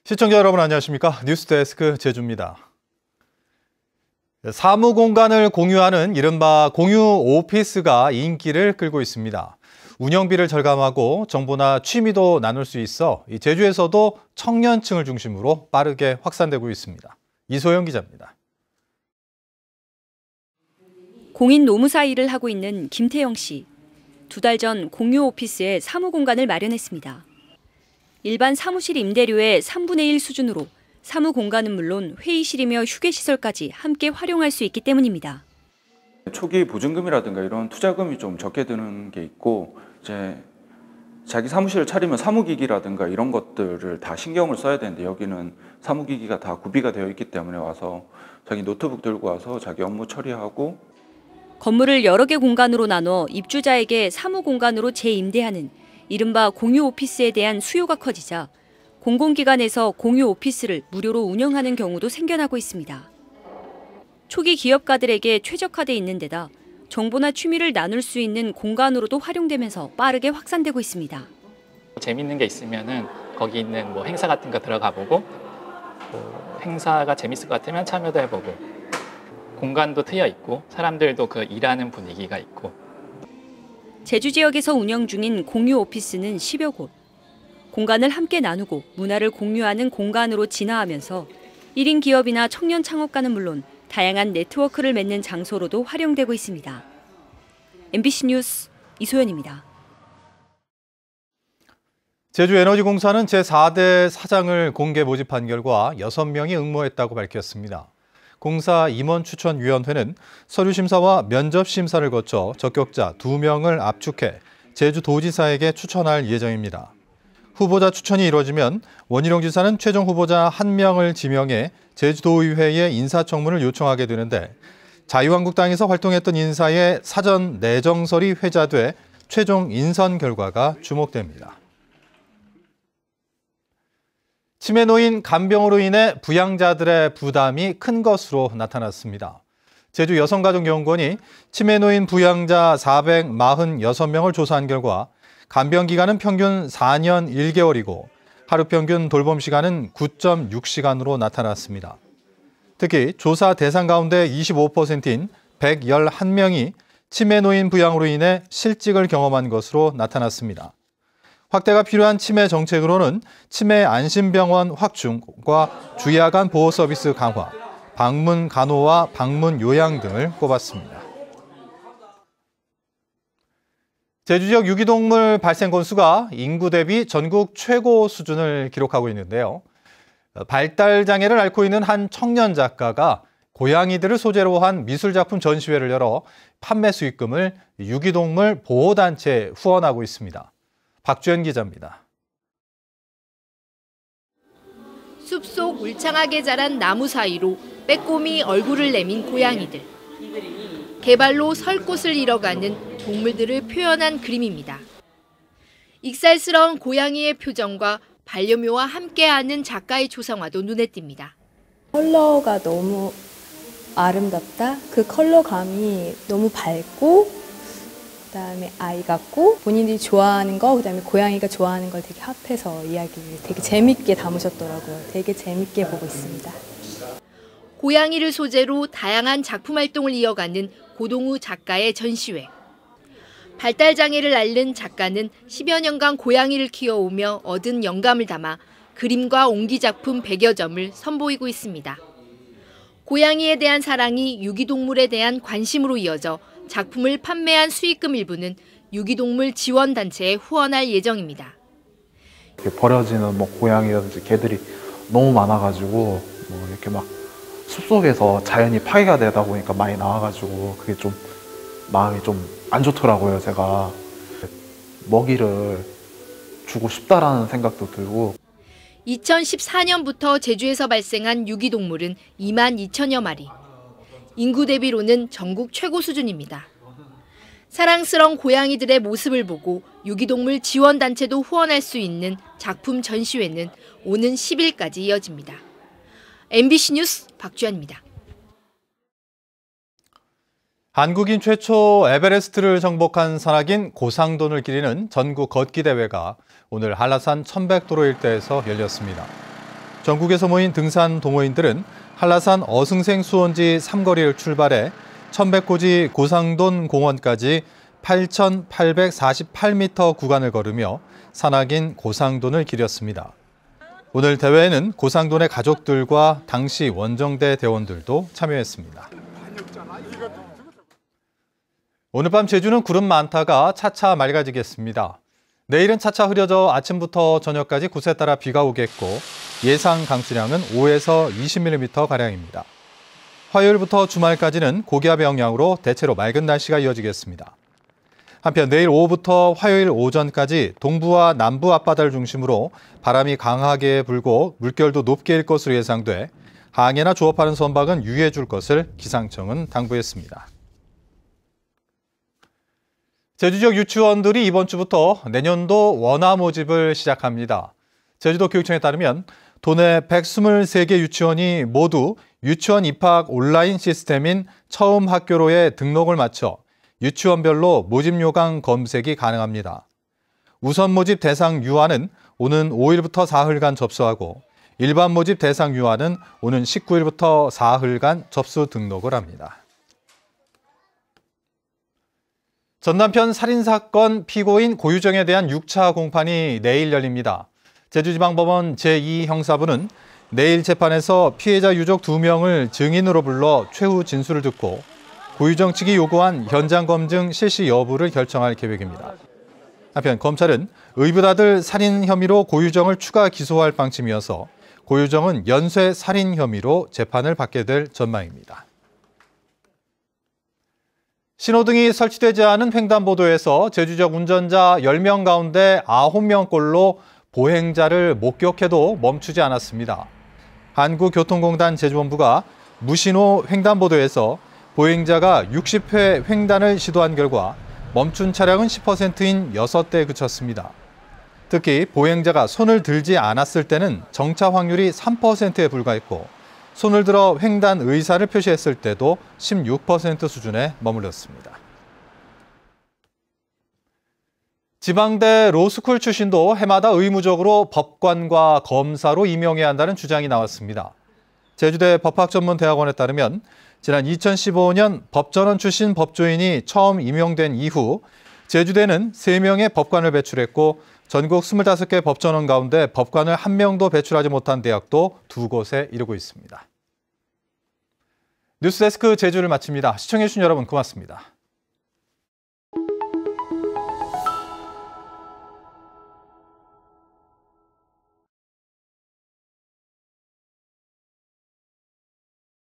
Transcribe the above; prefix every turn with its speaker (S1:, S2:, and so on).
S1: 시청자 여러분 안녕하십니까? 뉴스데스크 제주입니다. 사무 공간을 공유하는 이른바 공유 오피스가 인기를 끌고 있습니다. 운영비를 절감하고 정보나 취미도 나눌 수 있어 제주에서도 청년층을 중심으로 빠르게 확산되고 있습니다. 이소영 기자입니다.
S2: 공인 노무사 일을 하고 있는 김태영 씨. 2달 전 공유 오피스에 사무 공간을 마련했습니다. 일반 사무실 임대료의 3분의 1 수준으로 사무 공간은 물론 회의실이며 휴게시설까지 함께 활용할 수 있기 때문입니다.
S3: 초기 보증금이라든가 이런 투자금이 좀 적게 드는 게 있고, 이제 자기 사무실을 차리면 사무기기라든가 이런 것들을 다 신경을 써야 되는데 여기는 사무기기가 다 구비가 되어 있기 때문에 와서 자기 노트북 들고 와서 자기 업무 처리하고.
S2: 건물을 여러 개 공간으로 나눠 입주자에게 사무 공간으로 재임대하는 이른바 공유 오피스에 대한 수요가 커지자 공공기관에서 공유 오피스를 무료로 운영하는 경우도 생겨나고 있습니다. 초기 기업가들에게 최적화돼 있는 데다 정보나 취미를 나눌 수 있는 공간으로도 활용되면서 빠르게 확산되고 있습니다.
S4: 재밌는 게 있으면은 거기 있는 행사 같은 거 들어가 보고, 행사가 재밌을 것 같으면 참여도 해보고, 공간도 트여 있고 사람들도 그 일하는 분위기가 있고.
S2: 제주 지역에서 운영 중인 공유 오피스는 10여 곳. 공간을 함께 나누고 문화를 공유하는 공간으로 진화하면서 1인 기업이나 청년 창업가는 물론 다양한 네트워크를 맺는 장소로도 활용되고 있습니다. MBC 뉴스 이소연입니다.
S1: 제주에너지공사는 제4대 사장을 공개 모집한 결과 6명이 응모했다고 밝혔습니다. 공사 임원추천위원회는 서류심사와 면접심사를 거쳐 적격자 2명을 압축해 제주도지사에게 추천할 예정입니다. 후보자 추천이 이루어지면 원희룡 지사는 최종 후보자 1명을 지명해 제주도의회에 인사청문을 요청하게 되는데, 자유한국당에서 활동했던 인사의 사전 내정설이 회자돼 최종 인선 결과가 주목됩니다. 치매 노인 간병으로 인해 부양자들의 부담이 큰 것으로 나타났습니다. 제주 여성가족연구원이 치매 노인 부양자 446명을 조사한 결과 간병 기간은 평균 4년 1개월이고 하루 평균 돌봄 시간은 9.6시간으로 나타났습니다. 특히 조사 대상 가운데 25%인 111명이 치매 노인 부양으로 인해 실직을 경험한 것으로 나타났습니다. 확대가 필요한 치매 정책으로는 치매 안심병원 확충과 주야간 보호 서비스 강화, 방문 간호와 방문 요양 등을 꼽았습니다. 제주 지역 유기동물 발생 건수가 인구 대비 전국 최고 수준을 기록하고 있는데요. 발달 장애를 앓고 있는 한 청년 작가가 고양이들을 소재로 한 미술작품 전시회를 열어 판매 수익금을 유기동물 보호단체에 후원하고 있습니다. 박주연 기자입니다.
S5: 숲속 울창하게 자란 나무 사이로 빼꼼히 얼굴을 내민 고양이들. 개발로 설 곳을 잃어가는 동물들을 표현한 그림입니다. 익살스러운 고양이의 표정과 반려묘와 함께하는 작가의 조성화도 눈에 띕니다.
S6: 컬러가 너무 아름답다. 그 컬러감이 너무 밝고 그다음에 아이 같고 본인들이 좋아하는 거, 그다음에 고양이가 좋아하는 걸 되게 합해서 이야기를 되게 재밌게 담으셨더라고요. 되게 재밌게 보고 있습니다.
S5: 고양이를 소재로 다양한 작품 활동을 이어가는 고동우 작가의 전시회. 발달 장애를 앓는 작가는 10여 년간 고양이를 키워오며 얻은 영감을 담아 그림과 옹기 작품 100여 점을 선보이고 있습니다. 고양이에 대한 사랑이 유기동물에 대한 관심으로 이어져 작품을 판매한 수익금 일부는 유기동물 지원단체에 후원할 예정입니다.
S7: 버려지는 고양이라든지 개들이 너무 많아가지고 이렇게 막 숲속에서 자연이 파괴가 되다 보니까 많이 나와가지고 그게 좀 마음이 좀 안 좋더라고요. 제가 먹이를 주고 싶다라는 생각도 들고.
S5: 2014년부터 제주에서 발생한 유기동물은 2만 2천여 마리. 인구 대비로는 전국 최고 수준입니다. 사랑스러운 고양이들의 모습을 보고 유기동물 지원단체도 후원할 수 있는 작품 전시회는 오는 10일까지 이어집니다. MBC 뉴스 박주연입니다.
S1: 한국인 최초 에베레스트를 정복한 산악인 고상돈을 기리는 전국 걷기 대회가 오늘 한라산 천백도로 일대에서 열렸습니다. 전국에서 모인 등산 동호인들은 한라산 어승생 수원지 삼거리를 출발해 천백고지 고상돈 공원까지 8,848m 구간을 걸으며 산악인 고상돈을 기렸습니다. 오늘 대회에는 고상돈의 가족들과 당시 원정대 대원들도 참여했습니다. 오늘 밤 제주는 구름 많다가 차차 맑아지겠습니다. 내일은 차차 흐려져 아침부터 저녁까지 곳에 따라 비가 오겠고 예상 강수량은 5에서 20mm가량입니다. 화요일부터 주말까지는 고기압의 영향으로 대체로 맑은 날씨가 이어지겠습니다. 한편 내일 오후부터 화요일 오전까지 동부와 남부 앞바다를 중심으로 바람이 강하게 불고 물결도 높게 일 것으로 예상돼 항해나 조업하는 선박은 유의해 줄 것을 기상청은 당부했습니다. 제주 지역 유치원들이 이번 주부터 내년도 원화 모집을 시작합니다. 제주도 교육청에 따르면 도내 123개 유치원이 모두 유치원 입학 온라인 시스템인 처음 학교로의 등록을 마쳐 유치원별로 모집 요강 검색이 가능합니다. 우선 모집 대상 유아는 오는 5일부터 4흘간 접수하고 일반 모집 대상 유아는 오는 19일부터 4흘간 접수 등록을 합니다. 전남편 살인사건 피고인 고유정에 대한 6차 공판이 내일 열립니다. 제주지방법원 제2형사부는 내일 재판에서 피해자 유족 2명을 증인으로 불러 최후 진술을 듣고 고유정 측이 요구한 현장 검증 실시 여부를 결정할 계획입니다. 한편 검찰은 의붓아들 살인 혐의로 고유정을 추가 기소할 방침이어서 고유정은 연쇄 살인 혐의로 재판을 받게 될 전망입니다. 신호등이 설치되지 않은 횡단보도에서 제주 지역 운전자 10명 가운데 9명꼴로 보행자를 목격해도 멈추지 않았습니다. 한국교통공단 제주본부가 무신호 횡단보도에서 보행자가 60회 횡단을 시도한 결과 멈춘 차량은 10%인 6대에 그쳤습니다. 특히 보행자가 손을 들지 않았을 때는 정차 확률이 3%에 불과했고 손을 들어 횡단 의사를 표시했을 때도 16% 수준에 머물렀습니다. 지방대 로스쿨 출신도 해마다 의무적으로 법관과 검사로 임용해야 한다는 주장이 나왔습니다. 제주대 법학전문대학원에 따르면 지난 2015년 법전원 출신 법조인이 처음 임용된 이후 제주대는 3명의 법관을 배출했고 전국 25개 법전원 가운데 법관을 1명도 배출하지 못한 대학도 2곳에 이르고 있습니다. 뉴스데스크 제주를 마칩니다. 시청해주신 여러분 고맙습니다.